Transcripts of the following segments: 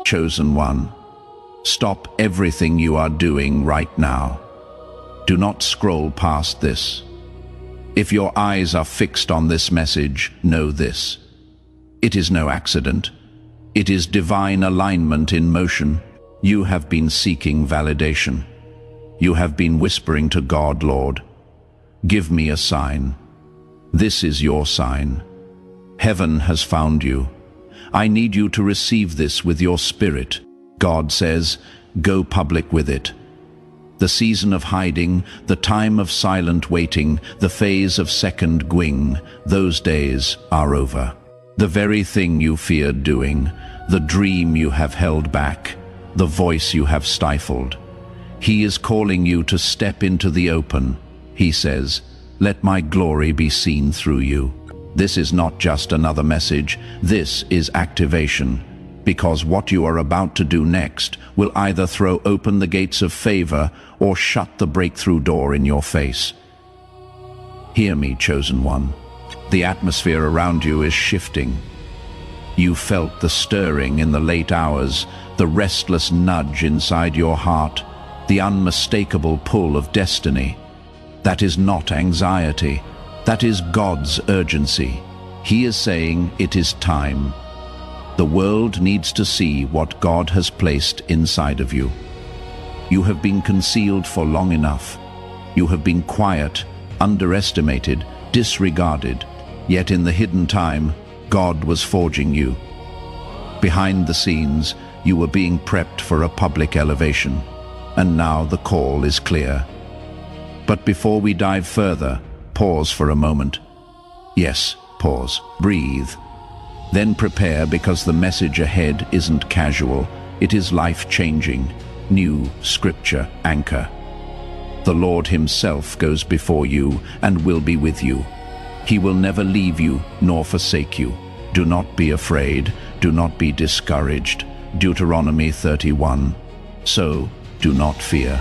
Chosen one, stop everything you are doing right now. Do not scroll past this. If your eyes are fixed on this message, know this. It is no accident. It is divine alignment in motion. You have been seeking validation. You have been whispering to God, Lord, give me a sign. This is your sign. Heaven has found you. I need you to receive this with your spirit. God says, go public with it. The season of hiding, the time of silent waiting, the phase of second gwing, those days are over. The very thing you feared doing, the dream you have held back, the voice you have stifled. He is calling you to step into the open. He says, let my glory be seen through you. This is not just another message, this is activation. Because what you are about to do next will either throw open the gates of favor or shut the breakthrough door in your face. Hear me, chosen one. The atmosphere around you is shifting. You felt the stirring in the late hours, the restless nudge inside your heart, the unmistakable pull of destiny. That is not anxiety. That is God's urgency. He is saying it is time. The world needs to see what God has placed inside of you. You have been concealed for long enough. You have been quiet, underestimated, disregarded. Yet in the hidden time, God was forging you. Behind the scenes, you were being prepped for a public elevation. And now the call is clear. But before we dive further, pause for a moment. Yes, pause. Breathe. Then prepare, because the message ahead isn't casual. It is life-changing. New scripture anchor. The Lord himself goes before you and will be with you. He will never leave you nor forsake you. Do not be afraid. Do not be discouraged. Deuteronomy 31. So, do not fear,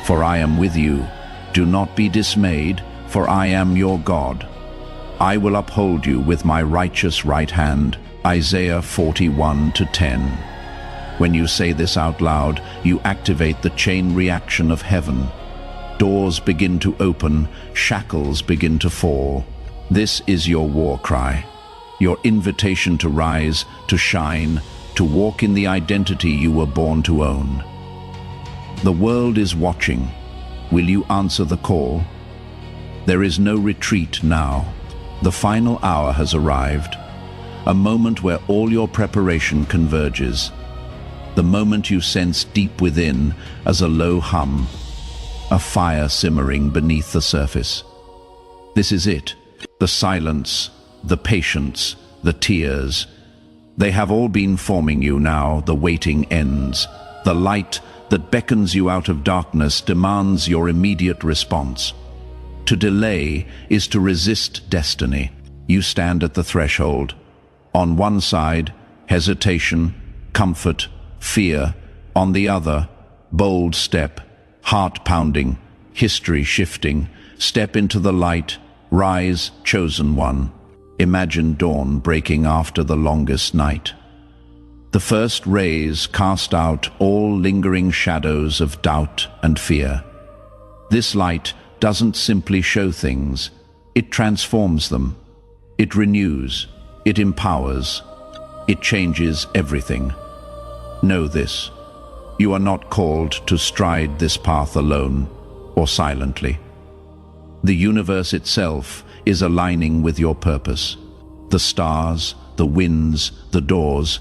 for I am with you. Do not be dismayed, for I am your God. I will uphold you with my righteous right hand. Isaiah 41:10. When you say this out loud, you activate the chain reaction of heaven. Doors begin to open, shackles begin to fall. This is your war cry, your invitation to rise, to shine, to walk in the identity you were born to own. The world is watching. Will you answer the call? There is no retreat now. The final hour has arrived, a moment where all your preparation converges, the moment you sense deep within as a low hum, a fire simmering beneath the surface. This is it, the silence, the patience, the tears. They have all been forming you now. The waiting ends. The light that beckons you out of darkness demands your immediate response. To delay is to resist destiny. You stand at the threshold. On one side, hesitation, comfort, fear. On the other, bold step, heart pounding, history shifting. Step into the light, rise, chosen one. Imagine dawn breaking after the longest night. The first rays cast out all lingering shadows of doubt and fear. This light doesn't simply show things, it transforms them. It renews, it empowers, it changes everything. Know this, you are not called to stride this path alone or silently. The universe itself is aligning with your purpose. The stars, the winds, the doors,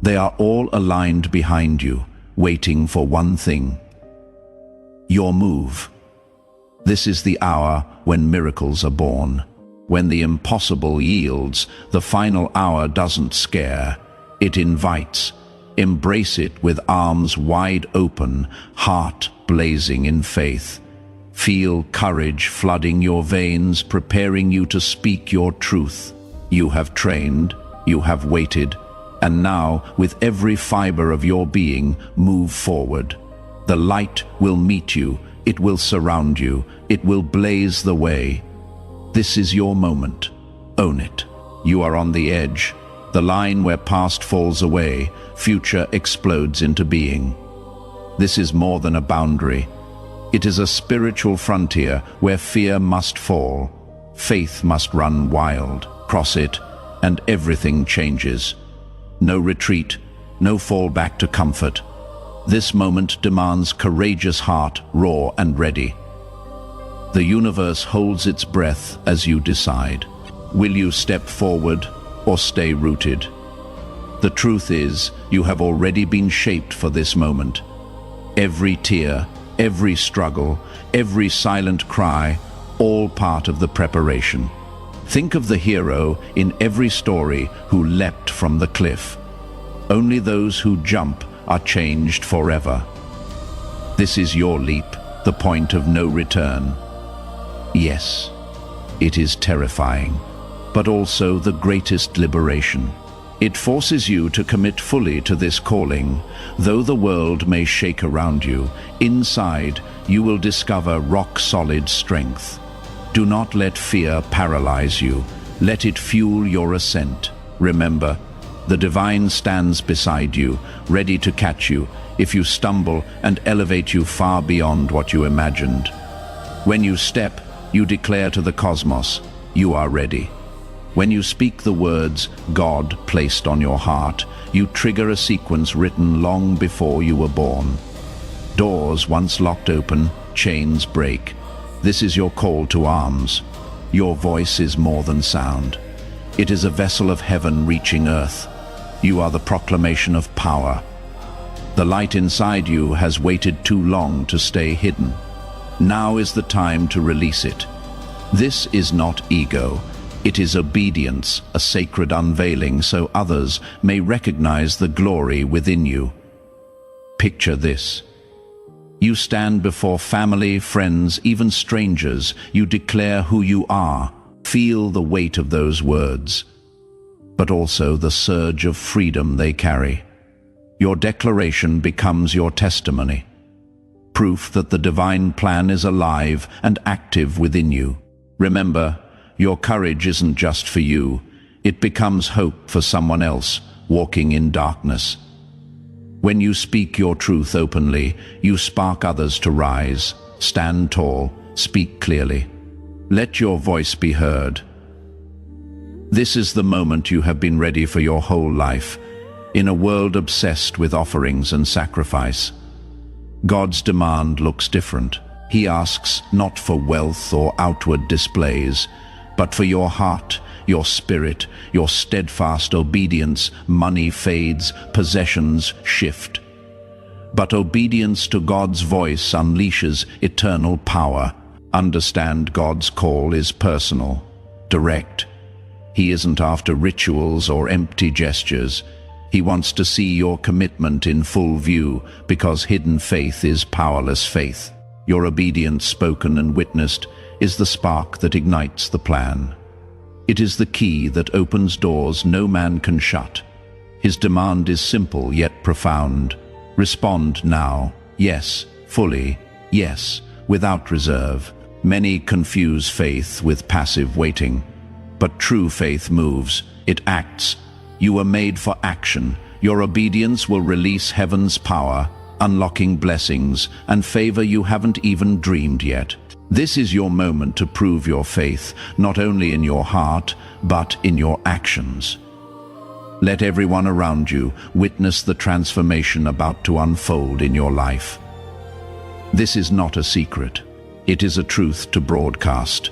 they are all aligned behind you, waiting for one thing: your move. This is the hour when miracles are born. When the impossible yields, the final hour doesn't scare, it invites. Embrace it with arms wide open, heart blazing in faith. Feel courage flooding your veins, preparing you to speak your truth. You have trained, you have waited, and now, with every fiber of your being, move forward. The light will meet you, it will surround you, it will blaze the way. This is your moment. Own it. You are on the edge, The line where past falls away, future explodes into being. This is more than a boundary. It is a spiritual frontier where fear must fall, faith must run wild. Cross it, and everything changes. No retreat, no fall back to comfort. This moment demands courageous heart, raw and ready. The universe holds its breath as you decide. Will you step forward or stay rooted? The truth is, you have already been shaped for this moment. Every tear, every struggle, every silent cry, all part of the preparation. Think of the hero in every story who leapt from the cliff. Only those who jump are changed forever. This is your leap, the point of no return. Yes, it is terrifying, but also the greatest liberation. It forces you to commit fully to this calling. Though the world may shake around you, inside you will discover rock-solid strength. Do not let fear paralyze you. Let it fuel your ascent. Remember, the divine stands beside you, ready to catch you if you stumble and elevate you far beyond what you imagined. When you step, you declare to the cosmos, you are ready. When you speak the words God placed on your heart, you trigger a sequence written long before you were born. Doors once locked open, chains break. This is your call to arms. Your voice is more than sound. It is a vessel of heaven reaching earth. You are the proclamation of power. The light inside you has waited too long to stay hidden. Now is the time to release it. This is not ego. It is obedience, a sacred unveiling so others may recognize the glory within you. Picture this. You stand before family, friends, even strangers. You declare who you are. Feel the weight of those words, but also the surge of freedom they carry. Your declaration becomes your testimony, proof that the divine plan is alive and active within you. Remember, your courage isn't just for you. It becomes hope for someone else walking in darkness. When you speak your truth openly, you spark others to rise. Stand tall, speak clearly. Let your voice be heard. This is the moment you have been ready for your whole life, in a world obsessed with offerings and sacrifice. God's demand looks different. He asks not for wealth or outward displays, but for your heart, your spirit, your steadfast obedience. Money fades, possessions shift. But obedience to God's voice unleashes eternal power. Understand, God's call is personal, direct. He isn't after rituals or empty gestures. He wants to see your commitment in full view, because hidden faith is powerless faith. Your obedience, spoken and witnessed, is the spark that ignites the plan. It is the key that opens doors no man can shut. His demand is simple yet profound. Respond now. Yes, fully. Yes, without reserve. Many confuse faith with passive waiting. But true faith moves. It acts. You are made for action. Your obedience will release heaven's power, unlocking blessings and favor you haven't even dreamed yet. This is your moment to prove your faith, not only in your heart, but in your actions. Let everyone around you witness the transformation about to unfold in your life. This is not a secret. It is a truth to broadcast.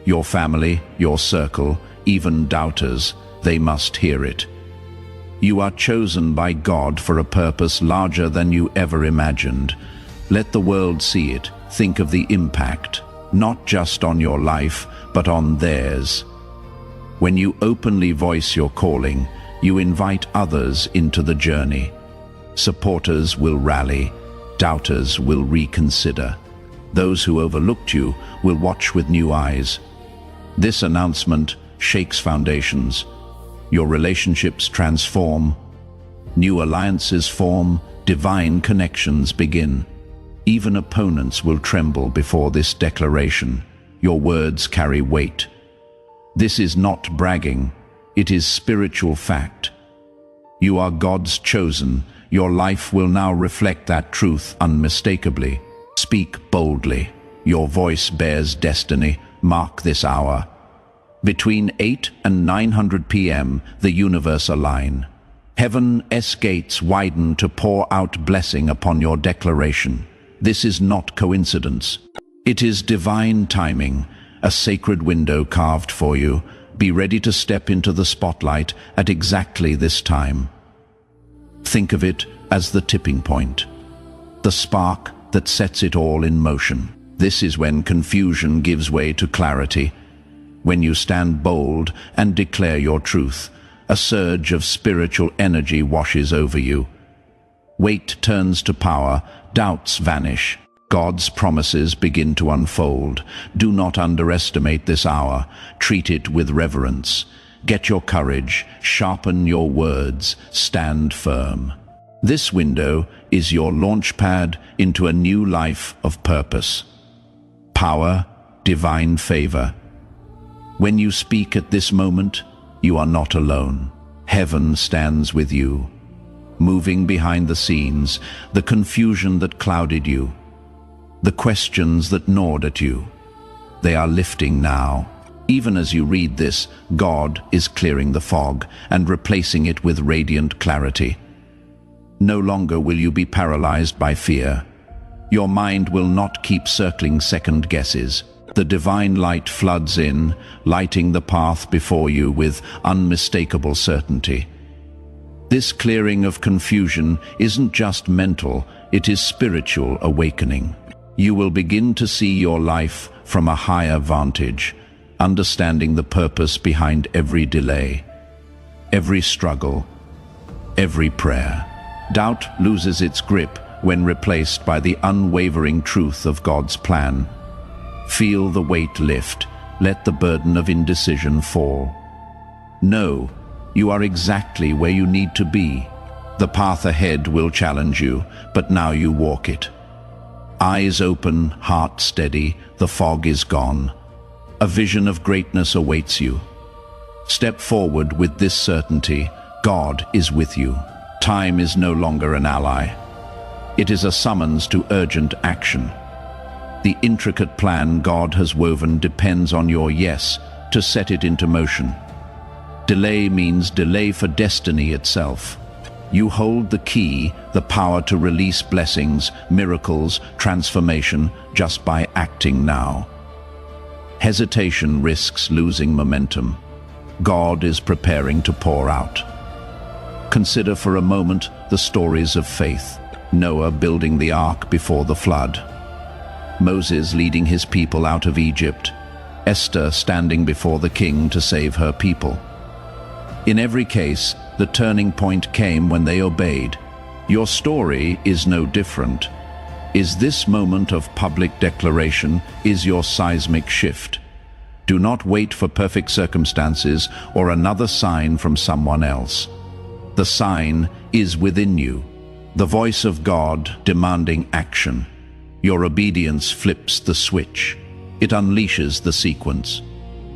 Your family, your circle, even doubters, they must hear it. You are chosen by God for a purpose larger than you ever imagined. Let the world see it. Think of the impact, not just on your life, but on theirs. When you openly voice your calling, you invite others into the journey. Supporters will rally, doubters will reconsider. Those who overlooked you will watch with new eyes. This announcement shakes foundations. Your relationships transform, new alliances form, divine connections begin. Even opponents will tremble before this declaration. Your words carry weight. This is not bragging, it is spiritual fact. You are God's chosen. Your life will now reflect that truth unmistakably. Speak boldly. Your voice bears destiny. Mark this hour. Between 8 and 900 p.m., the universe align. Heaven's gates widen to pour out blessing upon your declaration. This is not coincidence. It is divine timing, a sacred window carved for you. Be ready to step into the spotlight at exactly this time. Think of it as the tipping point, the spark that sets it all in motion. This is when confusion gives way to clarity, when you stand bold and declare your truth. A surge of spiritual energy washes over you. Weight turns to power, doubts vanish. God's promises begin to unfold. Do not underestimate this hour. Treat it with reverence. Get your courage, sharpen your words, stand firm. This window is your launchpad into a new life of purpose. Power, divine favor. When you speak at this moment, you are not alone. Heaven stands with you, moving behind the scenes, the confusion that clouded you, the questions that gnawed at you. They are lifting now. Even as you read this, God is clearing the fog and replacing it with radiant clarity. No longer will you be paralyzed by fear. Your mind will not keep circling second guesses. The divine light floods in, lighting the path before you with unmistakable certainty. This clearing of confusion isn't just mental, it is spiritual awakening. You will begin to see your life from a higher vantage, understanding the purpose behind every delay, every struggle, every prayer. Doubt loses its grip when replaced by the unwavering truth of God's plan. Feel the weight lift. Let the burden of indecision fall. Know you are exactly where you need to be. The path ahead will challenge you, but now you walk it. Eyes open, heart steady, the fog is gone. A vision of greatness awaits you. Step forward with this certainty: God is with you. Time is no longer an ally. It is a summons to urgent action. The intricate plan God has woven depends on your yes to set it into motion. Delay means delay for destiny itself. You hold the key, the power to release blessings, miracles, transformation, just by acting now. Hesitation risks losing momentum. God is preparing to pour out. Consider for a moment the stories of faith. Noah building the ark before the flood. Moses leading his people out of Egypt. Esther standing before the king to save her people. In every case, the turning point came when they obeyed. Your story is no different. Is this moment of public declaration is your seismic shift. Do not wait for perfect circumstances or another sign from someone else. The sign is within you, the voice of God demanding action. Your obedience flips the switch. It unleashes the sequence.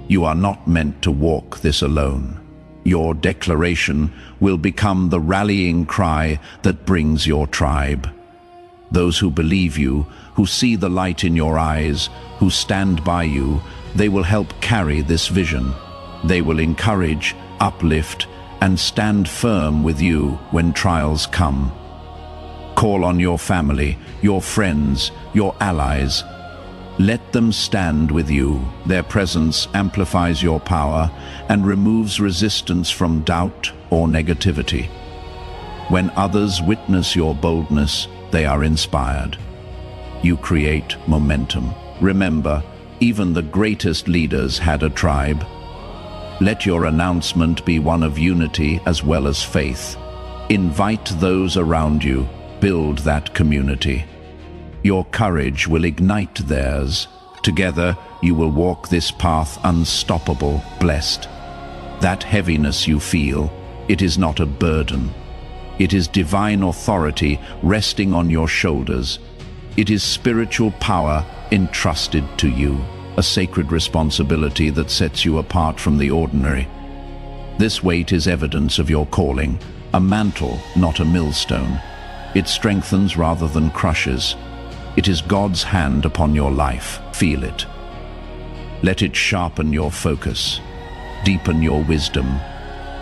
You are not meant to walk this alone. Your declaration will become the rallying cry that brings your tribe. Those who believe you, who see the light in your eyes, who stand by you, they will help carry this vision. They will encourage, uplift, and stand firm with you when trials come. Call on your family, your friends, your allies. Let them stand with you. Their presence amplifies your power and removes resistance from doubt or negativity. When others witness your boldness, they are inspired. You create momentum. Remember, even the greatest leaders had a tribe. Let your announcement be one of unity as well as faith. Invite those around you. Build that community. Your courage will ignite theirs. Together, you will walk this path unstoppable, blessed. That heaviness you feel, it is not a burden. It is divine authority resting on your shoulders. It is spiritual power entrusted to you, a sacred responsibility that sets you apart from the ordinary. This weight is evidence of your calling, a mantle, not a millstone. It strengthens rather than crushes. It is God's hand upon your life. Feel it. Let it sharpen your focus, deepen your wisdom,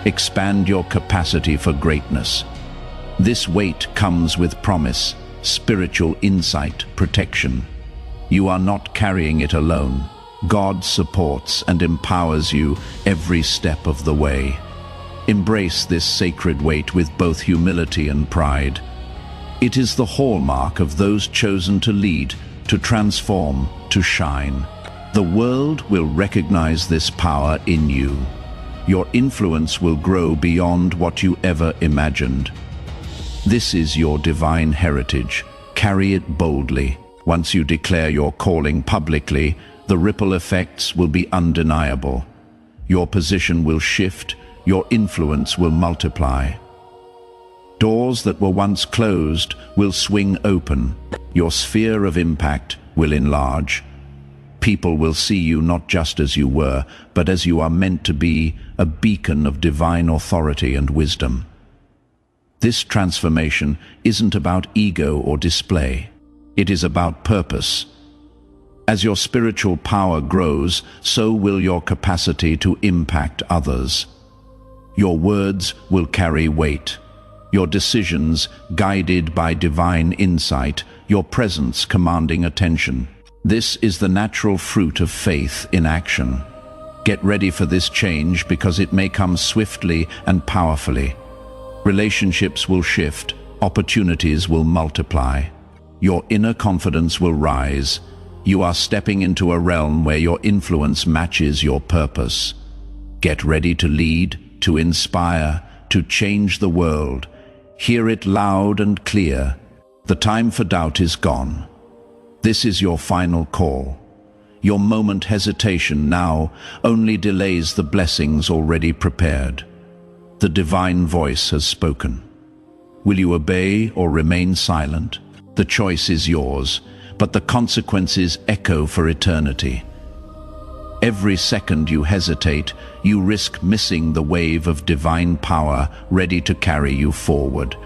expand your capacity for greatness. This weight comes with promise, spiritual insight, protection. You are not carrying it alone. God supports and empowers you every step of the way. Embrace this sacred weight with both humility and pride. It is the hallmark of those chosen to lead, to transform, to shine. The world will recognize this power in you. Your influence will grow beyond what you ever imagined. This is your divine heritage. Carry it boldly. Once you declare your calling publicly, the ripple effects will be undeniable. Your position will shift, your influence will multiply. Doors that were once closed will swing open. Your sphere of impact will enlarge. People will see you not just as you were, but as you are meant to be, a beacon of divine authority and wisdom. This transformation isn't about ego or display. It is about purpose. As your spiritual power grows, so will your capacity to impact others. Your words will carry weight. Your decisions guided by divine insight, your presence commanding attention. This is the natural fruit of faith in action. Get ready for this change because it may come swiftly and powerfully. Relationships will shift, opportunities will multiply. Your inner confidence will rise. You are stepping into a realm where your influence matches your purpose. Get ready to lead, to inspire, to change the world. Hear it loud and clear. The time for doubt is gone. This is your final call. Your moment hesitation now only delays the blessings already prepared. The divine voice has spoken. Will you obey or remain silent? The choice is yours, but the consequences echo for eternity. Every second you hesitate, you risk missing the wave of divine power ready to carry you forward.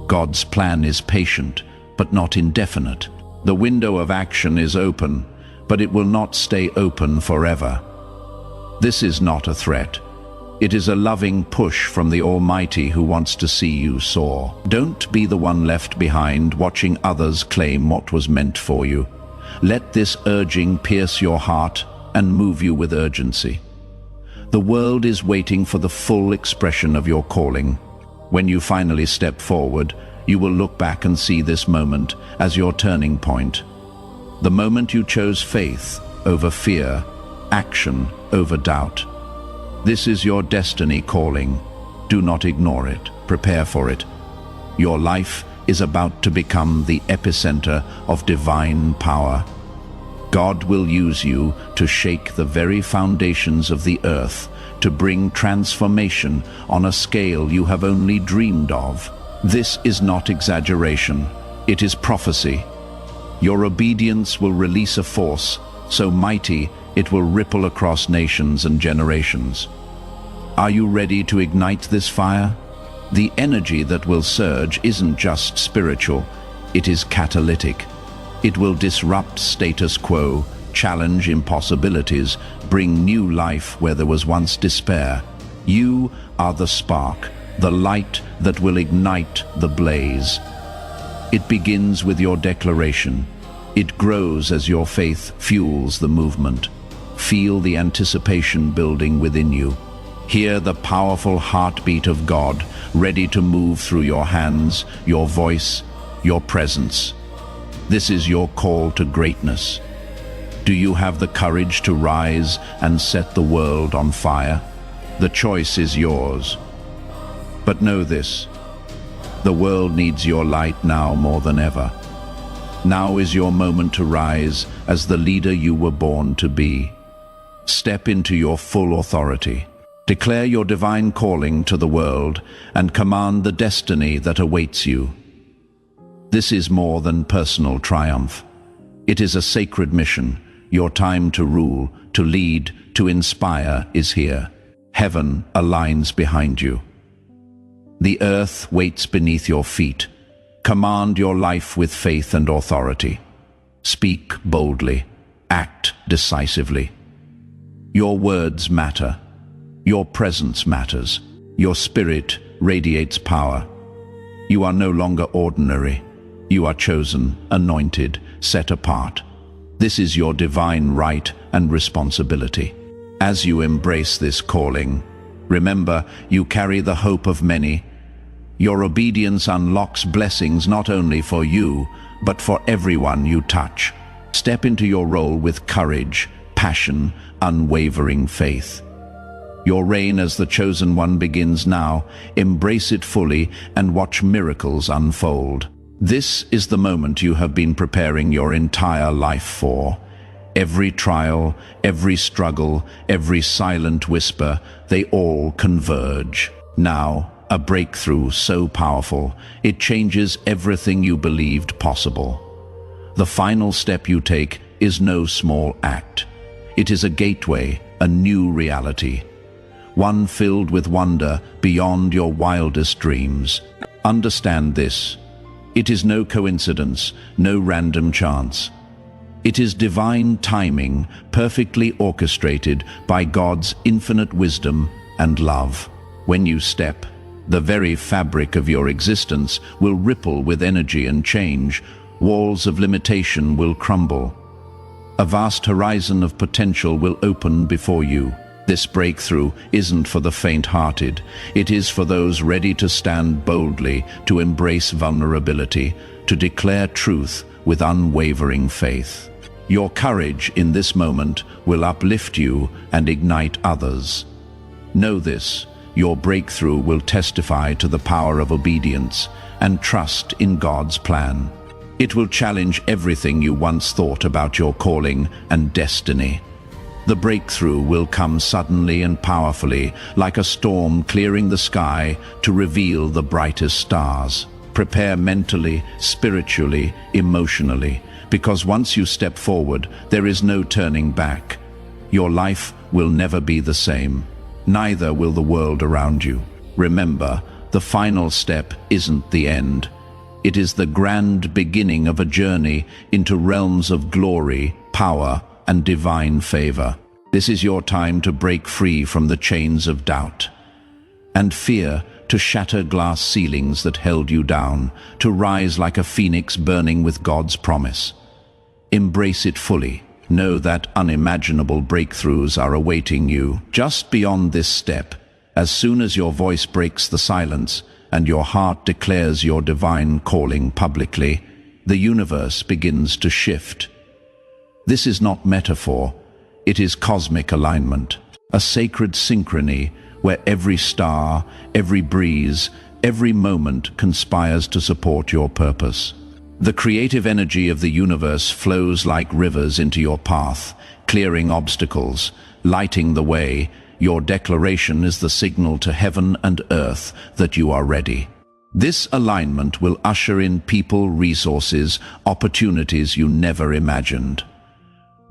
God's plan is patient, but not indefinite. The window of action is open, but it will not stay open forever. This is not a threat. It is a loving push from the Almighty who wants to see you soar. Don't be the one left behind, watching others claim what was meant for you. Let this urging pierce your heart and move you with urgency. The world is waiting for the full expression of your calling. When you finally step forward, you will look back and see this moment as your turning point. The moment you chose faith over fear, action over doubt. This is your destiny calling. Do not ignore it. Prepare for it. Your life is about to become the epicenter of divine power. God will use you to shake the very foundations of the earth, to bring transformation on a scale you have only dreamed of. This is not exaggeration. It is prophecy. Your obedience will release a force so mighty it will ripple across nations and generations. Are you ready to ignite this fire? The energy that will surge isn't just spiritual, it is catalytic. It will disrupt status quo, challenge impossibilities, bring new life where there was once despair. You are the spark, the light that will ignite the blaze. It begins with your declaration. It grows as your faith fuels the movement. Feel the anticipation building within you. Hear the powerful heartbeat of God, ready to move through your hands, your voice, your presence. This is your call to greatness. Do you have the courage to rise and set the world on fire? The choice is yours. But know this, the world needs your light now more than ever. Now is your moment to rise as the leader you were born to be. Step into your full authority. Declare your divine calling to the world and command the destiny that awaits you. This is more than personal triumph. It is a sacred mission. Your time to rule, to lead, to inspire is here. Heaven aligns behind you. The earth waits beneath your feet. Command your life with faith and authority. Speak boldly. Act decisively. Your words matter. Your presence matters. Your spirit radiates power. You are no longer ordinary. You are chosen, anointed, set apart. This is your divine right and responsibility. As you embrace this calling, remember you carry the hope of many. Your obedience unlocks blessings not only for you, but for everyone you touch. Step into your role with courage, passion, unwavering faith. Your reign as the chosen one begins now. Embrace it fully and watch miracles unfold. This is the moment you have been preparing your entire life for. Every trial, every struggle, every silent whisper, they all converge. Now, a breakthrough so powerful, it changes everything you believed possible. The final step you take is no small act. It is a gateway, a new reality. One filled with wonder beyond your wildest dreams. Understand this. It is no coincidence, no random chance. It is divine timing, perfectly orchestrated by God's infinite wisdom and love. When you step, the very fabric of your existence will ripple with energy and change. Walls of limitation will crumble. A vast horizon of potential will open before you. This breakthrough isn't for the faint-hearted. It is for those ready to stand boldly, to embrace vulnerability, to declare truth with unwavering faith. Your courage in this moment will uplift you and ignite others. Know this, your breakthrough will testify to the power of obedience and trust in God's plan. It will challenge everything you once thought about your calling and destiny. The breakthrough will come suddenly and powerfully, like a storm clearing the sky to reveal the brightest stars. Prepare mentally, spiritually, emotionally, because once you step forward, there is no turning back. Your life will never be the same. Neither will the world around you. Remember, the final step isn't the end. It is the grand beginning of a journey into realms of glory, power, and divine favor. This is your time to break free from the chains of doubt and fear, to shatter glass ceilings that held you down, to rise like a phoenix burning with God's promise. Embrace it fully. Know that unimaginable breakthroughs are awaiting you just beyond this step. As soon as your voice breaks the silence and your heart declares your divine calling publicly, the universe begins to shift. This is not metaphor, it is cosmic alignment, a sacred synchrony where every star, every breeze, every moment conspires to support your purpose. The creative energy of the universe flows like rivers into your path, clearing obstacles, lighting the way. Your declaration is the signal to heaven and earth that you are ready. This alignment will usher in people, resources, opportunities you never imagined.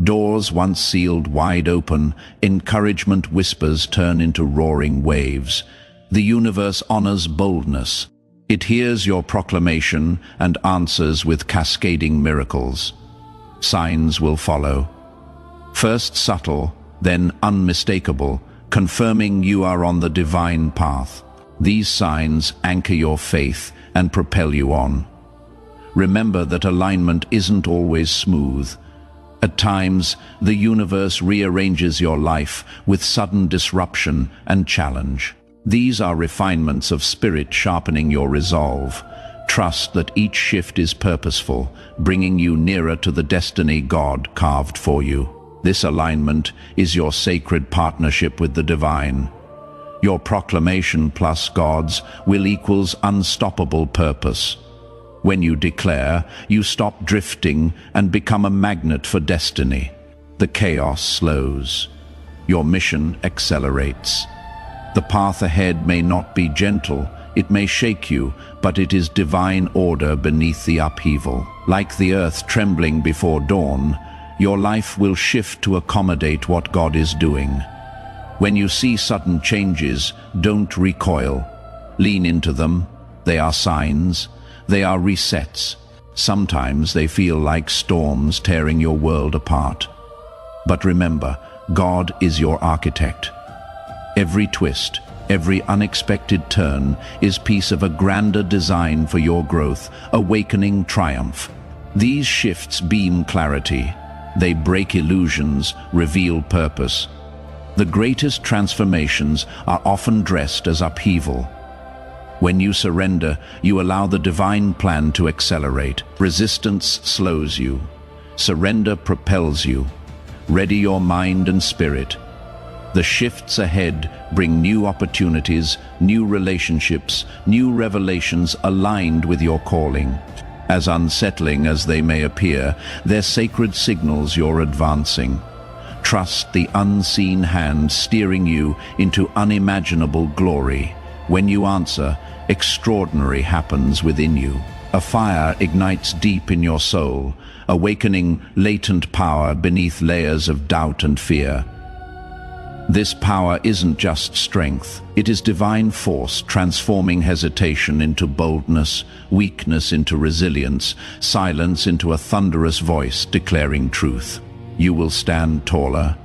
Doors once sealed wide open, encouragement whispers turn into roaring waves. The universe honors boldness. It hears your proclamation and answers with cascading miracles. Signs will follow. First subtle, then unmistakable, confirming you are on the divine path. These signs anchor your faith and propel you on. Remember that alignment isn't always smooth. At times, the universe rearranges your life with sudden disruption and challenge. These are refinements of spirit sharpening your resolve. Trust that each shift is purposeful, bringing you nearer to the destiny God carved for you. This alignment is your sacred partnership with the divine. Your proclamation plus God's will equals unstoppable purpose. When you declare, you stop drifting and become a magnet for destiny. The chaos slows. Your mission accelerates. The path ahead may not be gentle, it may shake you, but it is divine order beneath the upheaval. Like the earth trembling before dawn, your life will shift to accommodate what God is doing. When you see sudden changes, don't recoil. Lean into them. They are signs. They are resets. Sometimes they feel like storms tearing your world apart. But remember, God is your architect. Every twist, every unexpected turn is piece of a grander design for your growth, awakening triumph. These shifts beam clarity. They break illusions, reveal purpose. The greatest transformations are often dressed as upheaval. When you surrender, you allow the divine plan to accelerate. Resistance slows you. Surrender propels you. Ready your mind and spirit. The shifts ahead bring new opportunities, new relationships, new revelations aligned with your calling. As unsettling as they may appear, they're sacred signals you're advancing. Trust the unseen hand steering you into unimaginable glory. When you answer, extraordinary happens within you. A fire ignites deep in your soul, awakening latent power beneath layers of doubt and fear. This power isn't just strength, it is divine force transforming hesitation into boldness, weakness into resilience, silence into a thunderous voice declaring truth. You will stand taller,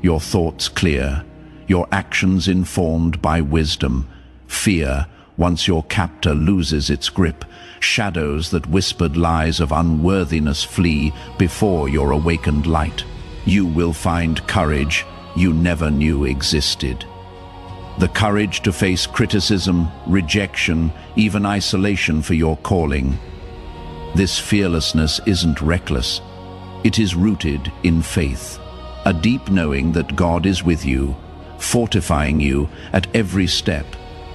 your thoughts clear, your actions informed by wisdom. Fear, once your captor loses its grip, shadows that whispered lies of unworthiness flee before your awakened light. You will find courage you never knew existed. The courage to face criticism, rejection, even isolation for your calling. This fearlessness isn't reckless. It is rooted in faith, a deep knowing that God is with you, fortifying you at every step.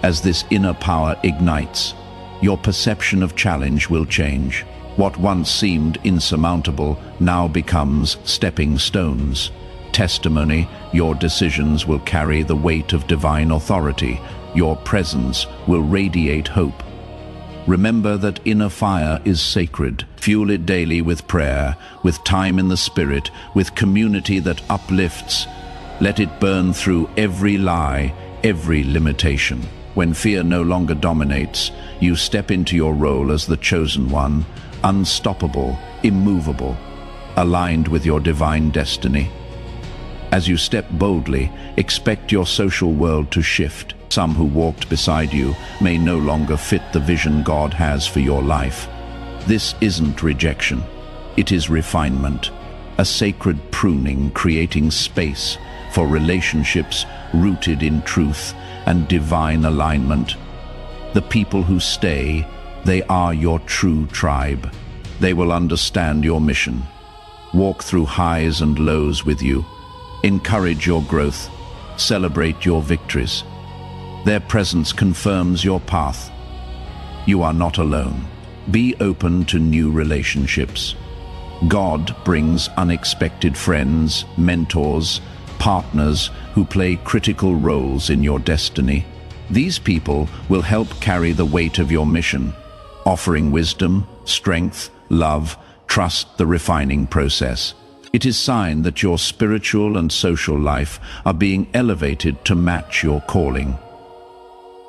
As this inner power ignites, your perception of challenge will change. What once seemed insurmountable now becomes stepping stones. Testimony, your decisions will carry the weight of divine authority. Your presence will radiate hope. Remember that inner fire is sacred. Fuel it daily with prayer, with time in the Spirit, with community that uplifts. Let it burn through every lie, every limitation. When fear no longer dominates, you step into your role as the chosen one, unstoppable, immovable, aligned with your divine destiny. As you step boldly, expect your social world to shift. Some who walked beside you may no longer fit the vision God has for your life. This isn't rejection. It is refinement, a sacred pruning creating space for relationships rooted in truth and divine alignment. The people who stay, they are your true tribe. They will understand your mission, walk through highs and lows with you, encourage your growth, celebrate your victories. Their presence confirms your path. You are not alone. Be open to new relationships. God brings unexpected friends, mentors, partners who play critical roles in your destiny. These people will help carry the weight of your mission, offering wisdom, strength, love, trust the refining process. It is a sign that your spiritual and social life are being elevated to match your calling.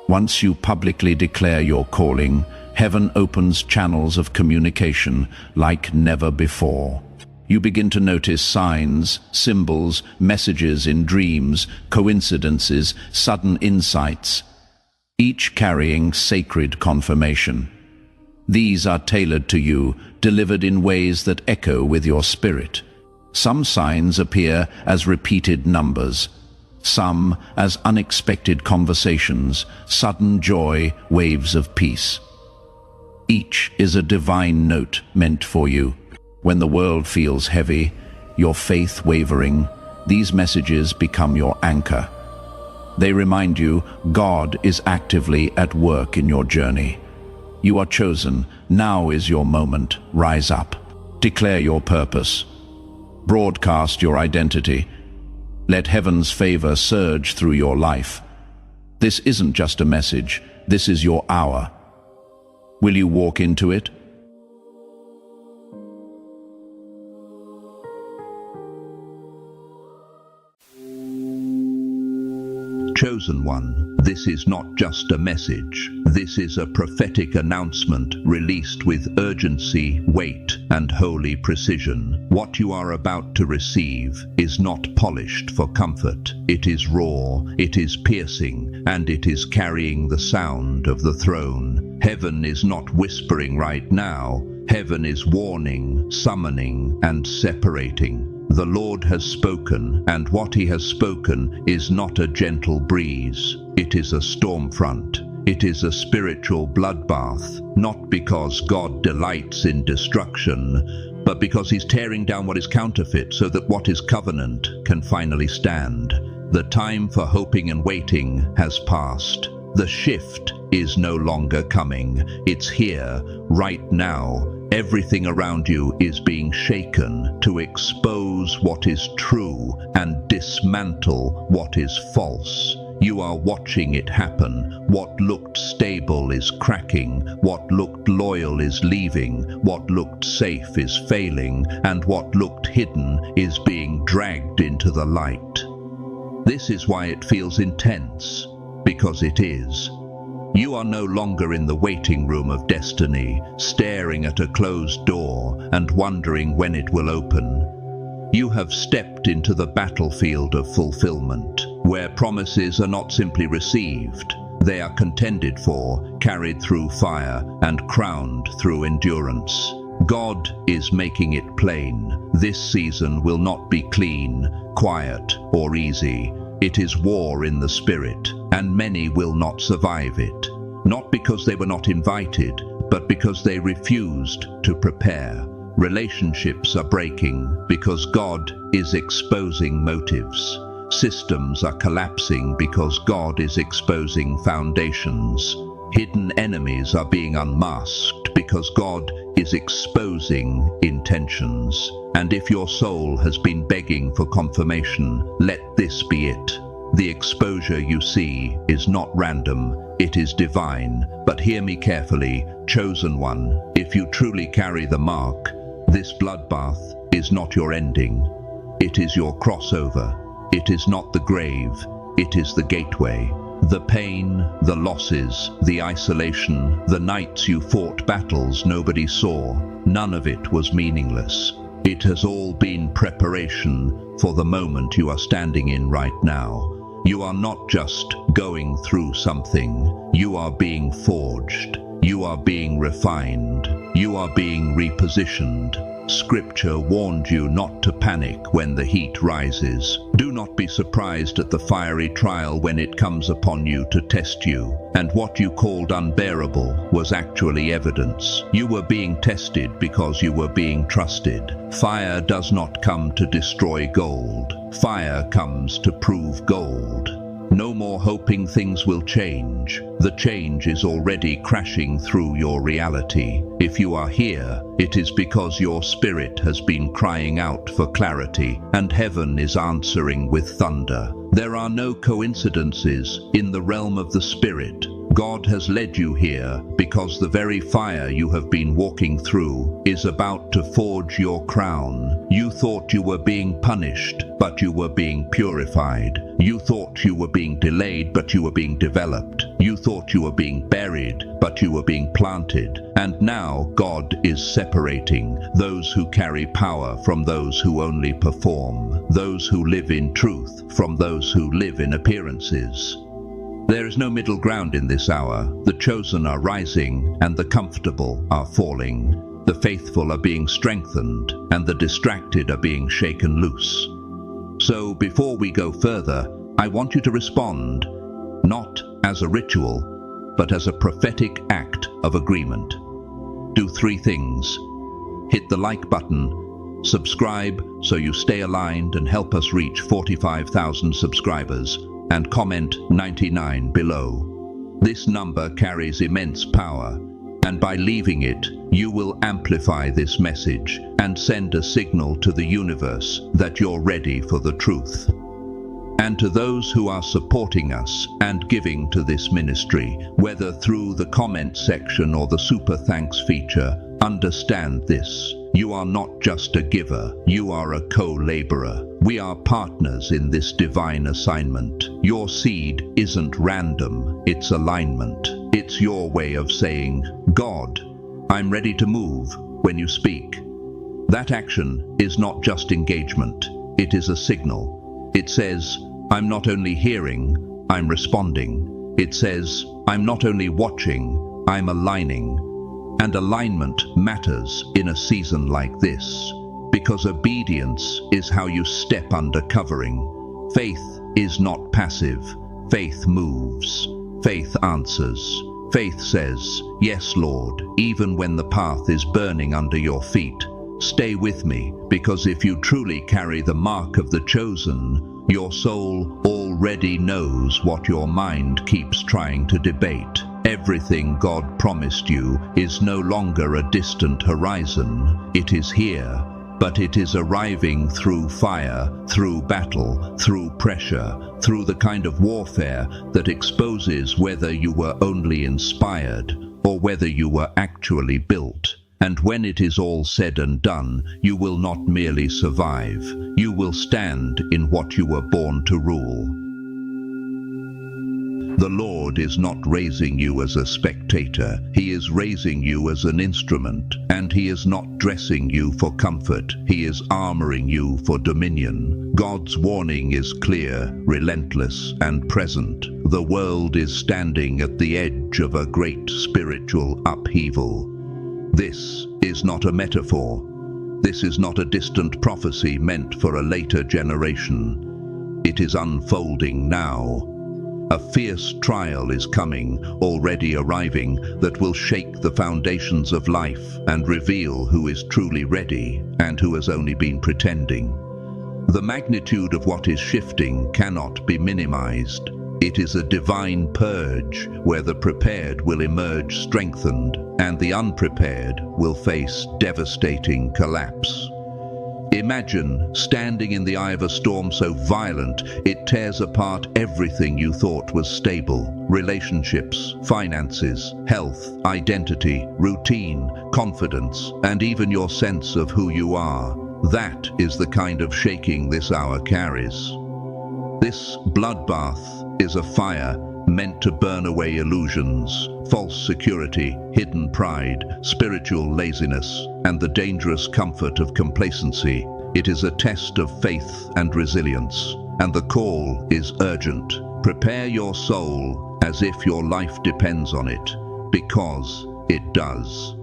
Once you publicly declare your calling, heaven opens channels of communication like never before. You begin to notice signs, symbols, messages in dreams, coincidences, sudden insights, each carrying sacred confirmation. These are tailored to you, delivered in ways that echo with your spirit. Some signs appear as repeated numbers, some as unexpected conversations, sudden joy, waves of peace. Each is a divine note meant for you. When the world feels heavy, your faith wavering, these messages become your anchor. They remind you God is actively at work in your journey. You are chosen. Now is your moment. Rise up. Declare your purpose. Broadcast your identity. Let heaven's favor surge through your life. This isn't just a message. This is your hour. Will you walk into it? Chosen. Chosen one, this is not just a message. This is a prophetic announcement released with urgency, weight, and holy precision. What you are about to receive is not polished for comfort. It is raw, it is piercing, and it is carrying the sound of the throne. Heaven is not whispering right now. Heaven is warning, summoning, and separating. The Lord has spoken, and what he has spoken is not a gentle breeze. It is a storm front. It is a spiritual bloodbath, not because God delights in destruction, but because he's tearing down what is counterfeit so that what is covenant can finally stand. The time for hoping and waiting has passed. The shift is no longer coming. It's here, right now. Everything around you is being shaken to expose what is true and dismantle what is false. You are watching it happen. What looked stable is cracking. What looked loyal is leaving. What looked safe is failing. And what looked hidden is being dragged into the light. This is why it feels intense, because it is. You are no longer in the waiting room of destiny, staring at a closed door and wondering when it will open. You have stepped into the battlefield of fulfillment, where promises are not simply received, they are contended for, carried through fire, and crowned through endurance. God is making it plain. This season will not be clean, quiet, or easy. It is war in the spirit, and many will not survive it. Not because they were not invited, but because they refused to prepare. Relationships are breaking because God is exposing motives. Systems are collapsing because God is exposing foundations. Hidden enemies are being unmasked because God is exposing intentions. And if your soul has been begging for confirmation, let this be it. The exposure you see is not random, it is divine. But hear me carefully, chosen one, if you truly carry the mark, this bloodbath is not your ending. It is your crossover. It is not the grave, it is the gateway. The pain, the losses, the isolation, the nights you fought battles nobody saw, none of it was meaningless. It has all been preparation for the moment you are standing in right now. You are not just going through something, you are being forged, you are being refined, you are being repositioned. Scripture warned you not to panic when the heat rises. Do not be surprised at the fiery trial when it comes upon you to test you. And what you called unbearable was actually evidence. You were being tested because you were being trusted. Fire does not come to destroy gold. Fire comes to prove gold. No more hoping things will change. The change is already crashing through your reality. If you are here, it is because your spirit has been crying out for clarity, and heaven is answering with thunder. There are no coincidences in the realm of the spirit. God has led you here because the very fire you have been walking through is about to forge your crown. You thought you were being punished, but you were being purified. You thought you were being delayed, but you were being developed. You thought you were being buried, but you were being planted. And now God is separating those who carry power from those who only perform, those who live in truth from those who live in appearances. There is no middle ground in this hour. The chosen are rising, and the comfortable are falling. The faithful are being strengthened, and the distracted are being shaken loose. So before we go further, I want you to respond, not as a ritual, but as a prophetic act of agreement. Do 3 things. Hit the like button, subscribe so you stay aligned and help us reach 45,000 subscribers, and comment 99 below. This number carries immense power, and by leaving it, you will amplify this message and send a signal to the universe that you're ready for the truth. And to those who are supporting us and giving to this ministry, whether through the comment section or the super thanks feature, understand this. You are not just a giver, you are a co-laborer. We are partners in this divine assignment. Your seed isn't random, it's alignment. It's your way of saying, God, I'm ready to move when you speak. That action is not just engagement, it is a signal. It says, I'm not only hearing, I'm responding. It says, I'm not only watching, I'm aligning. And alignment matters in a season like this, because obedience is how you step under covering. Faith is not passive. Faith moves. Faith answers. Faith says, yes, Lord, even when the path is burning under your feet. Stay with me, because if you truly carry the mark of the chosen, your soul already knows what your mind keeps trying to debate. Everything God promised you is no longer a distant horizon. It is here, but it is arriving through fire, through battle, through pressure, through the kind of warfare that exposes whether you were only inspired or whether you were actually built. And when it is all said and done, you will not merely survive. You will stand in what you were born to rule. The Lord is not raising you as a spectator. He is raising you as an instrument, and He is not dressing you for comfort. He is armoring you for dominion. God's warning is clear, relentless, and present. The world is standing at the edge of a great spiritual upheaval. This is not a metaphor. This is not a distant prophecy meant for a later generation. It is unfolding now. A fierce trial is coming, already arriving, that will shake the foundations of life and reveal who is truly ready and who has only been pretending. The magnitude of what is shifting cannot be minimized. It is a divine purge where the prepared will emerge strengthened and the unprepared will face devastating collapse. Imagine standing in the eye of a storm so violent it tears apart everything you thought was stable. Relationships, finances, health, identity, routine, confidence, and even your sense of who you are. That is the kind of shaking this hour carries. This bloodbath is a fire meant to burn away illusions, false security, hidden pride, spiritual laziness, and the dangerous comfort of complacency. It is a test of faith and resilience, and the call is urgent. Prepare your soul as if your life depends on it, because it does.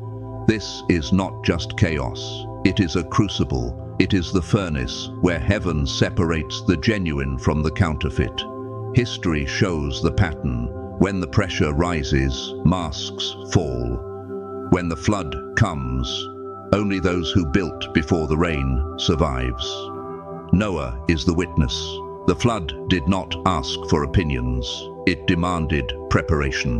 This is not just chaos. It is a crucible. It is the furnace where heaven separates the genuine from the counterfeit. History shows the pattern. When the pressure rises, masks fall. When the flood comes, only those who built before the rain survives. Noah is the witness. The flood did not ask for opinions. It demanded preparation.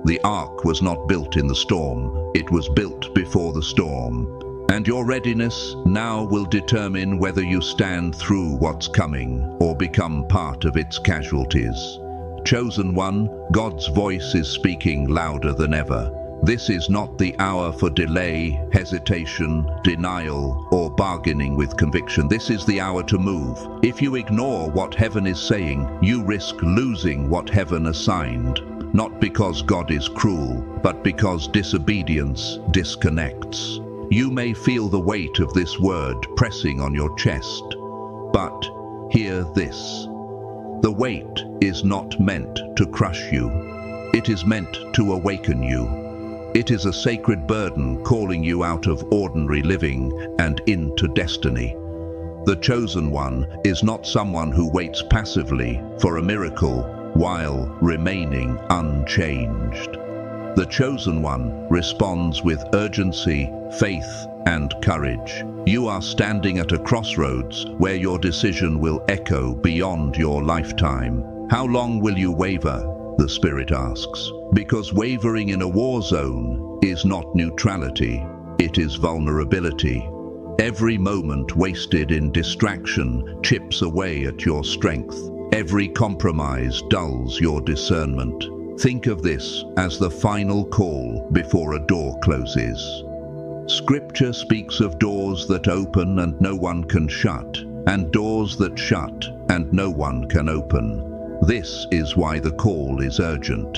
The ark was not built in the storm. It was built before the storm. And your readiness now will determine whether you stand through what's coming or become part of its casualties. Chosen one, God's voice is speaking louder than ever. This is not the hour for delay, hesitation, denial, or bargaining with conviction. This is the hour to move. If you ignore what heaven is saying, you risk losing what heaven assigned. Not because God is cruel, but because disobedience disconnects. You may feel the weight of this word pressing on your chest, but hear this. The weight is not meant to crush you. It is meant to awaken you. It is a sacred burden calling you out of ordinary living and into destiny. The chosen one is not someone who waits passively for a miracle while remaining unchanged. The chosen one responds with urgency, faith, and courage. You are standing at a crossroads where your decision will echo beyond your lifetime. How long will you waver? The Spirit asks. Because wavering in a war zone is not neutrality, it is vulnerability. Every moment wasted in distraction chips away at your strength. Every compromise dulls your discernment. Think of this as the final call before a door closes. Scripture speaks of doors that open and no one can shut, and doors that shut and no one can open. This is why the call is urgent.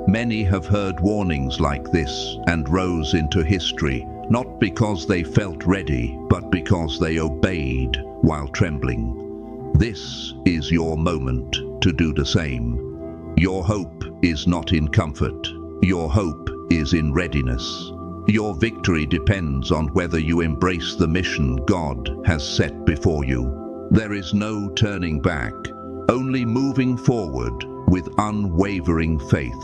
Many have heard warnings like this and rose into history, not because they felt ready, but because they obeyed while trembling. This is your moment to do the same. Your hope is not in comfort. Your hope is in readiness. Your victory depends on whether you embrace the mission God has set before you. There is no turning back, only moving forward with unwavering faith.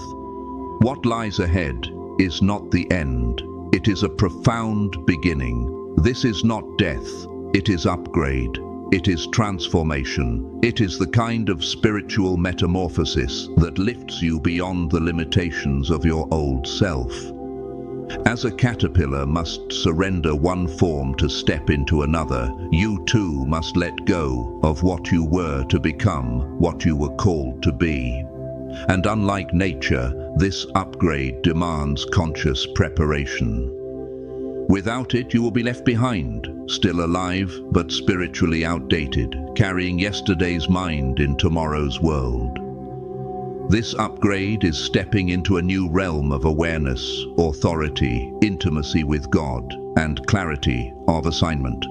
What lies ahead is not the end. It is a profound beginning. This is not death. It is upgrade. It is transformation. It is the kind of spiritual metamorphosis that lifts you beyond the limitations of your old self. As a caterpillar must surrender one form to step into another, you too must let go of what you were to become what you were called to be. And unlike nature, this upgrade demands conscious preparation. Without it, you will be left behind, still alive but spiritually outdated, carrying yesterday's mind in tomorrow's world. This upgrade is stepping into a new realm of awareness, authority, intimacy with God, and clarity of assignment.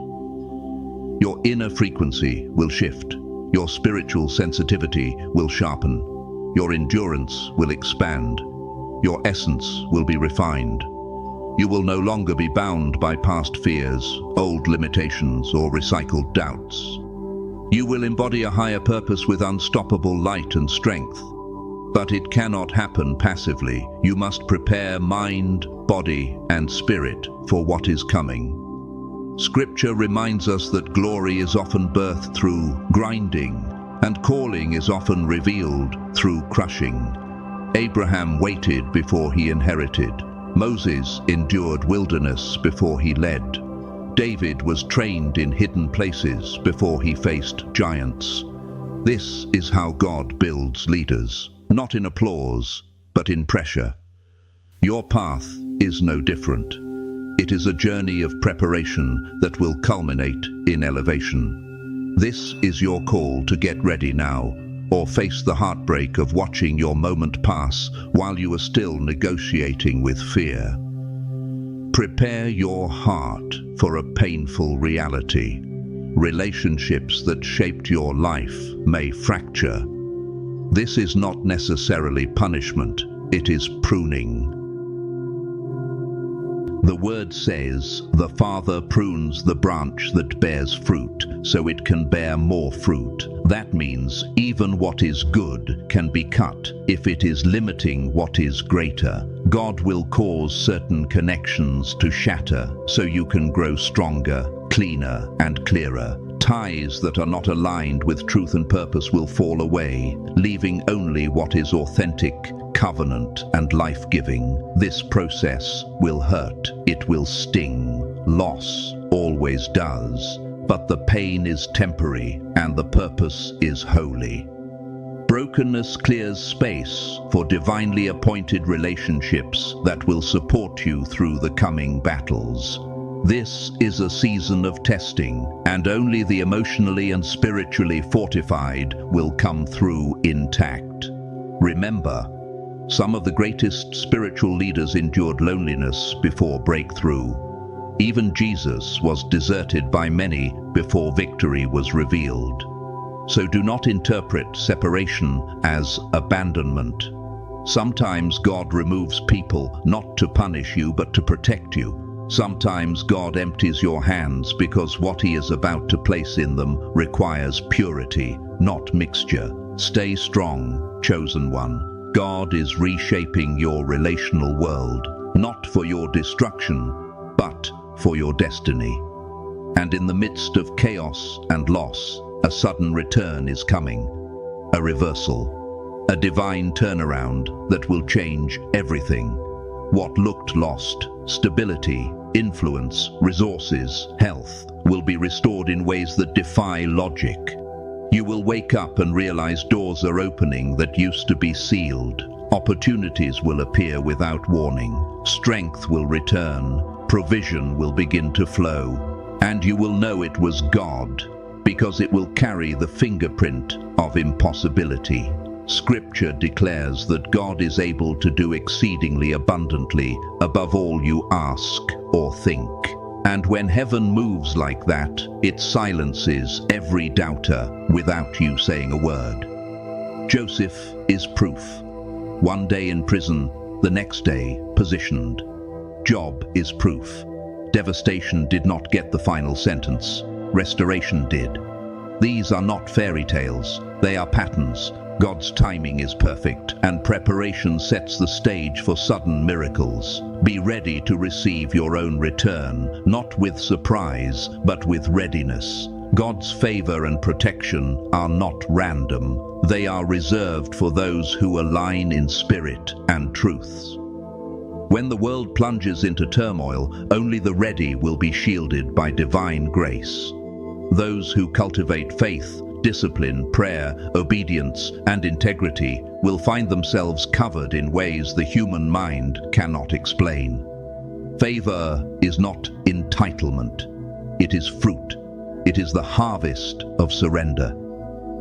Your inner frequency will shift. Your spiritual sensitivity will sharpen. Your endurance will expand. Your essence will be refined. You will no longer be bound by past fears, old limitations, or recycled doubts. You will embody a higher purpose with unstoppable light and strength. But it cannot happen passively. You must prepare mind, body, and spirit for what is coming. Scripture reminds us that glory is often birthed through grinding, and calling is often revealed through crushing. Abraham waited before he inherited. Moses endured wilderness before he led. David was trained in hidden places before he faced giants. This is how God builds leaders, not in applause, but in pressure. Your path is no different. It is a journey of preparation that will culminate in elevation. This is your call to get ready now, or face the heartbreak of watching your moment pass while you are still negotiating with fear. Prepare your heart for a painful reality. Relationships that shaped your life may fracture. This is not necessarily punishment, it is pruning. The word says, "The Father prunes the branch that bears fruit, so it can bear more fruit." That means even what is good can be cut if it is limiting what is greater. God will cause certain connections to shatter so you can grow stronger, cleaner, and clearer. Ties that are not aligned with truth and purpose will fall away, leaving only what is authentic, covenant, and life-giving. This process will hurt. It will sting. Loss always does. But the pain is temporary, and the purpose is holy. Brokenness clears space for divinely appointed relationships that will support you through the coming battles. This is a season of testing, and only the emotionally and spiritually fortified will come through intact. Remember, some of the greatest spiritual leaders endured loneliness before breakthrough. Even Jesus was deserted by many before victory was revealed. So do not interpret separation as abandonment. Sometimes God removes people not to punish you but to protect you. Sometimes God empties your hands because what He is about to place in them requires purity, not mixture. Stay strong, chosen one. God is reshaping your relational world, not for your destruction, but for your destiny. And in the midst of chaos and loss, a sudden return is coming. A reversal, a divine turnaround that will change everything. What looked lost, stability, influence, resources, health, will be restored in ways that defy logic. You will wake up and realize doors are opening that used to be sealed. Opportunities will appear without warning. Strength will return. Provision will begin to flow. And you will know it was God, because it will carry the fingerprint of impossibility. Scripture declares that God is able to do exceedingly abundantly above all you ask or think. And when heaven moves like that, it silences every doubter without you saying a word. Joseph is proof. One day in prison, the next day positioned. Job is proof. Devastation did not get the final sentence. Restoration did. These are not fairy tales. They are patterns. God's timing is perfect, and preparation sets the stage for sudden miracles. Be ready to receive your own return, not with surprise, but with readiness. God's favor and protection are not random. They are reserved for those who align in spirit and truth. When the world plunges into turmoil, only the ready will be shielded by divine grace. Those who cultivate faith, discipline, prayer, obedience, and integrity will find themselves covered in ways the human mind cannot explain. Favor is not entitlement. It is fruit. It is the harvest of surrender.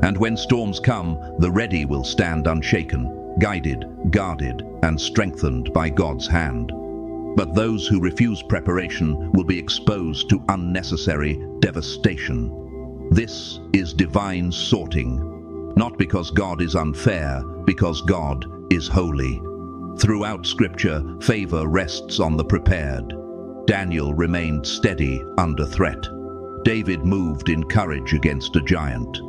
And when storms come, the ready will stand unshaken, guided, guarded, and strengthened by God's hand. But those who refuse preparation will be exposed to unnecessary devastation. This is divine sorting, not because God is unfair, because God is holy. Throughout Scripture, favor rests on the prepared. Daniel remained steady under threat. David moved in courage against a giant.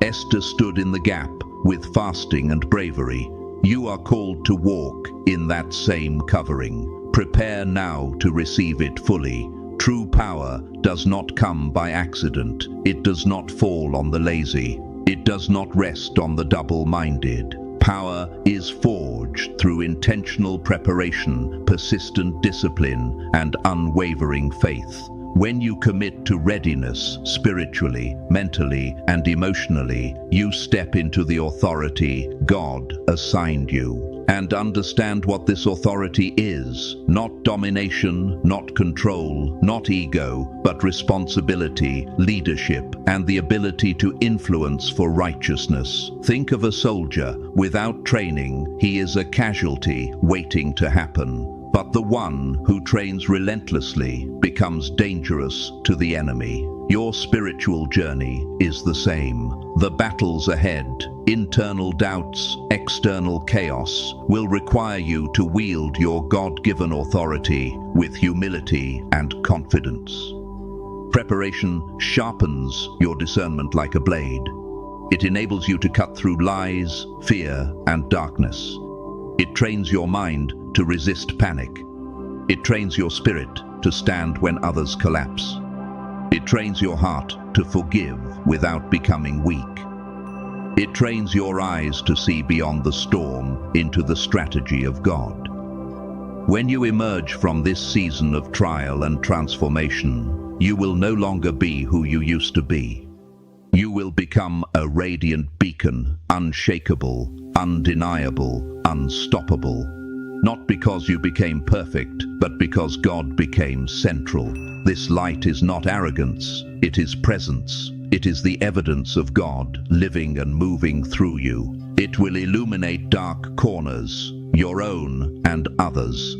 Esther stood in the gap with fasting and bravery. You are called to walk in that same covering. Prepare now to receive it fully. True power does not come by accident. It does not fall on the lazy. It does not rest on the double-minded. Power is forged through intentional preparation, persistent discipline, and unwavering faith. When you commit to readiness spiritually, mentally, and emotionally, you step into the authority God assigned you. And understand what this authority is. Not domination, not control, not ego, but responsibility, leadership, and the ability to influence for righteousness. Think of a soldier. Without training, he is a casualty waiting to happen. But the one who trains relentlessly becomes dangerous to the enemy. Your spiritual journey is the same. The battles ahead, internal doubts, external chaos, will require you to wield your God-given authority with humility and confidence. Preparation sharpens your discernment like a blade. It enables you to cut through lies, fear, and darkness. It trains your mind to resist panic. It trains your spirit to stand when others collapse. It trains your heart to forgive without becoming weak. It trains your eyes to see beyond the storm into the strategy of God. When you emerge from this season of trial and transformation, you will no longer be who you used to be. You will become a radiant beacon, unshakable, undeniable, unstoppable. Not because you became perfect, but because God became central. This light is not arrogance, it is presence. It is the evidence of God living and moving through you. It will illuminate dark corners, your own and others.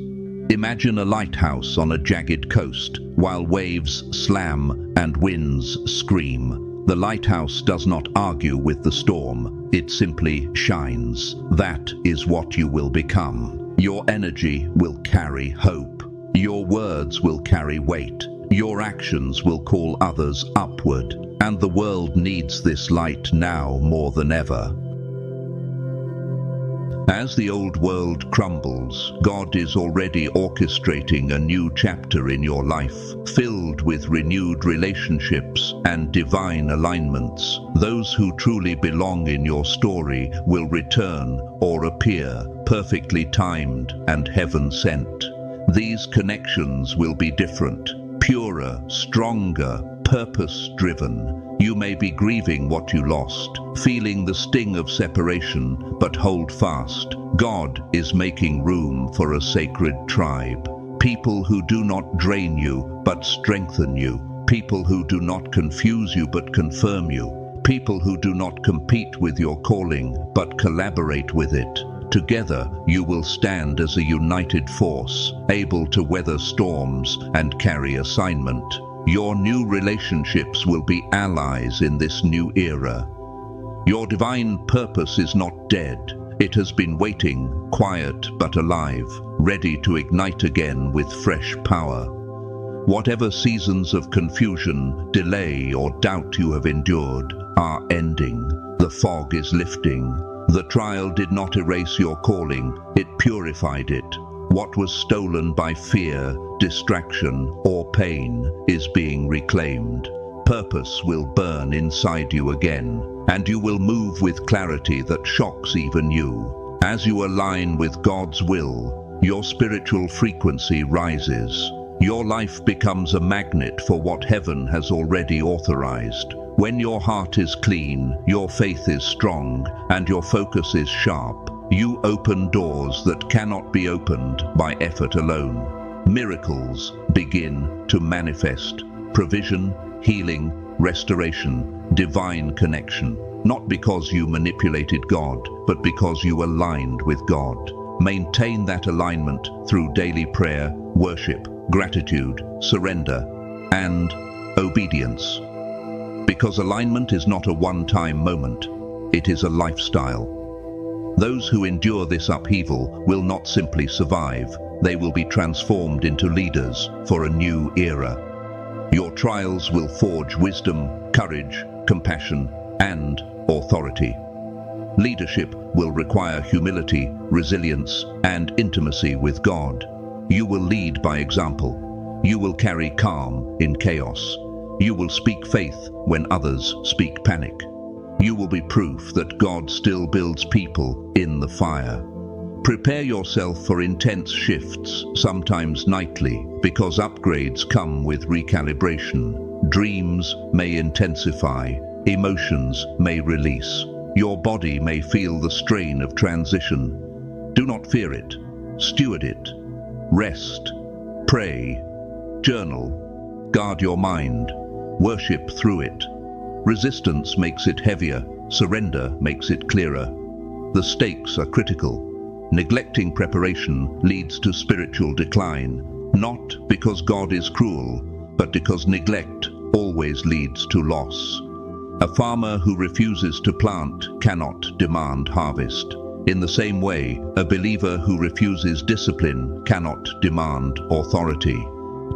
Imagine a lighthouse on a jagged coast, while waves slam and winds scream. The lighthouse does not argue with the storm, it simply shines. That is what you will become. Your energy will carry hope. Your words will carry weight. Your actions will call others upward. And the world needs this light now more than ever. As the old world crumbles, God is already orchestrating a new chapter in your life, filled with renewed relationships and divine alignments. Those who truly belong in your story will return or appear, perfectly timed and heaven-sent. These connections will be different, purer, stronger, purpose-driven. You may be grieving what you lost, feeling the sting of separation, but hold fast. God is making room for a sacred tribe. People who do not drain you, but strengthen you. People who do not confuse you but confirm you. People who do not compete with your calling but collaborate with it. Together you will stand as a united force, able to weather storms and carry assignment. Your new relationships will be allies in this new era. Your divine purpose is not dead. It has been waiting, quiet but alive, ready to ignite again with fresh power. Whatever seasons of confusion, delay, or doubt you have endured are ending. The fog is lifting. The trial did not erase your calling, it purified it. What was stolen by fear, distraction, or pain is being reclaimed. Purpose will burn inside you again, and you will move with clarity that shocks even you. As you align with God's will, your spiritual frequency rises. Your life becomes a magnet for what heaven has already authorized. When your heart is clean, your faith is strong, and your focus is sharp, you open doors that cannot be opened by effort alone. Miracles begin to manifest. Provision, healing, restoration, divine connection. Not because you manipulated God, but because you aligned with God. Maintain that alignment through daily prayer, worship, gratitude, surrender, and obedience. Because alignment is not a one-time moment, it is a lifestyle. Those who endure this upheaval will not simply survive, they will be transformed into leaders for a new era. Your trials will forge wisdom, courage, compassion, and authority. Leadership will require humility, resilience, and intimacy with God. You will lead by example. You will carry calm in chaos. You will speak faith when others speak panic. You will be proof that God still builds people in the fire. Prepare yourself for intense shifts, sometimes nightly, because upgrades come with recalibration. Dreams may intensify, emotions may release. Your body may feel the strain of transition. Do not fear it. Steward it. Rest, pray, journal, guard your mind, worship through it. Resistance makes it heavier, surrender makes it clearer. The stakes are critical. Neglecting preparation leads to spiritual decline, not because God is cruel, but because neglect always leads to loss. A farmer who refuses to plant cannot demand harvest. In the same way, a believer who refuses discipline cannot demand authority.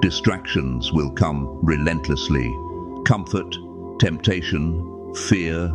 Distractions will come relentlessly. Comfort, temptation, fear,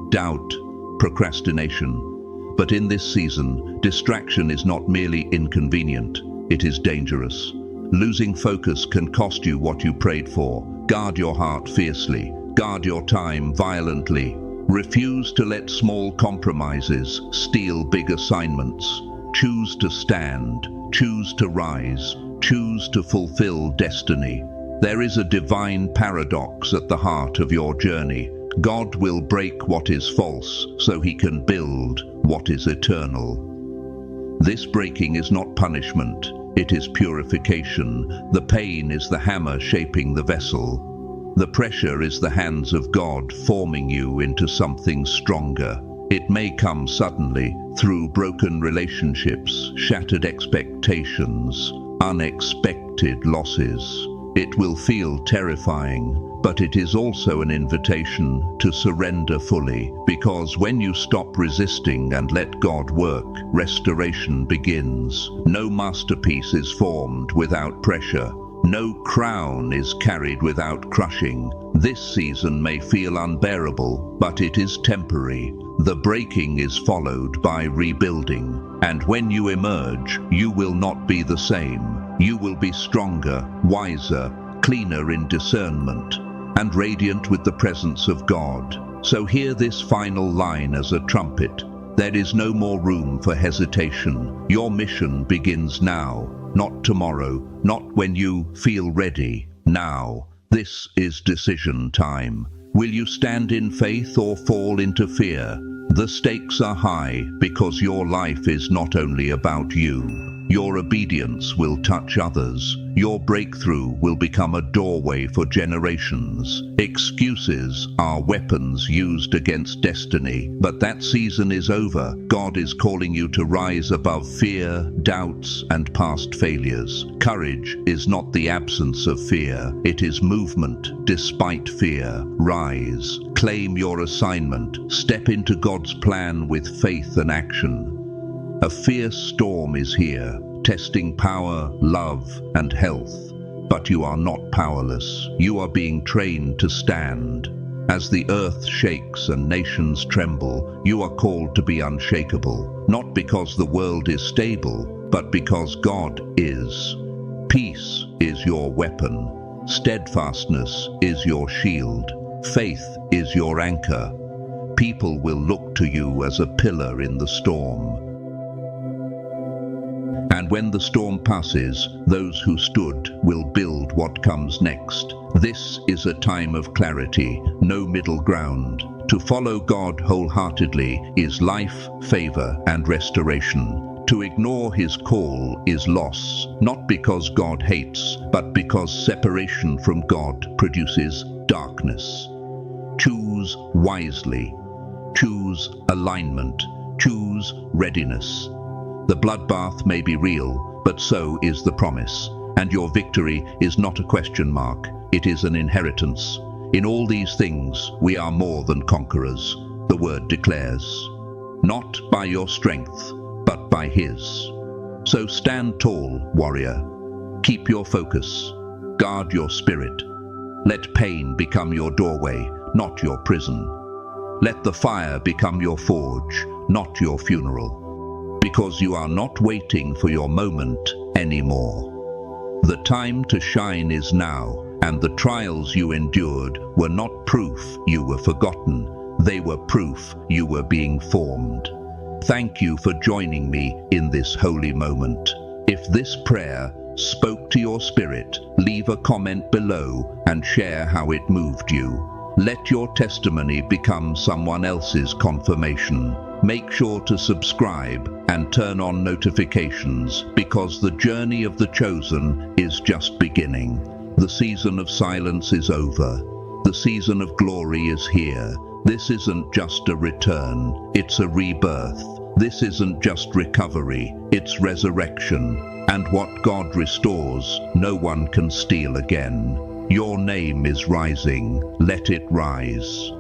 doubt, procrastination. But in this season, distraction is not merely inconvenient, it is dangerous. Losing focus can cost you what you prayed for. Guard your heart fiercely. Guard your time violently. Refuse to let small compromises steal big assignments. Choose to stand, choose to rise, choose to fulfill destiny. There is a divine paradox at the heart of your journey. God will break what is false so he can build what is eternal. This breaking is not punishment, it is purification. The pain is the hammer shaping the vessel. The pressure is the hands of God forming you into something stronger. It may come suddenly, through broken relationships, shattered expectations, unexpected losses. It will feel terrifying, but it is also an invitation to surrender fully, because when you stop resisting and let God work, restoration begins. No masterpiece is formed without pressure. No crown is carried without crushing. This season may feel unbearable, but it is temporary. The breaking is followed by rebuilding. And when you emerge, you will not be the same. You will be stronger, wiser, cleaner in discernment, and radiant with the presence of God. So hear this final line as a trumpet. There is no more room for hesitation. Your mission begins now. Not tomorrow, not when you feel ready. Now, this is decision time. Will you stand in faith or fall into fear? The stakes are high because your life is not only about you. Your obedience will touch others. Your breakthrough will become a doorway for generations. Excuses are weapons used against destiny, but that season is over. God is calling you to rise above fear, doubts, and past failures. Courage is not the absence of fear. It is movement despite fear. Rise. Claim your assignment. Step into God's plan with faith and action. A fierce storm is here, testing power, love, and health. But you are not powerless. You are being trained to stand. As the earth shakes and nations tremble, you are called to be unshakable, not because the world is stable, but because God is. Peace is your weapon. Steadfastness is your shield. Faith is your anchor. People will look to you as a pillar in the storm. And when the storm passes, those who stood will build what comes next. This is a time of clarity, no middle ground. To follow God wholeheartedly is life, favor, and restoration. To ignore His call is loss, not because God hates, but because separation from God produces darkness. Choose wisely. Choose alignment. Choose readiness. The bloodbath may be real, but so is the promise. And your victory is not a question mark, it is an inheritance. In all these things, we are more than conquerors, the word declares. Not by your strength, but by His. So stand tall, warrior. Keep your focus. Guard your spirit. Let pain become your doorway, not your prison. Let the fire become your forge, not your funeral. Because you are not waiting for your moment anymore. The time to shine is now, and the trials you endured were not proof you were forgotten. They were proof you were being formed. Thank you for joining me in this holy moment. If this prayer spoke to your spirit, leave a comment below and share how it moved you. Let your testimony become someone else's confirmation. Make sure to subscribe and turn on notifications, because the journey of the chosen is just beginning. The season of silence is over. The season of glory is here. This isn't just a return, it's a rebirth. This isn't just recovery, it's resurrection. And what God restores, no one can steal again. Your name is rising. Let it rise.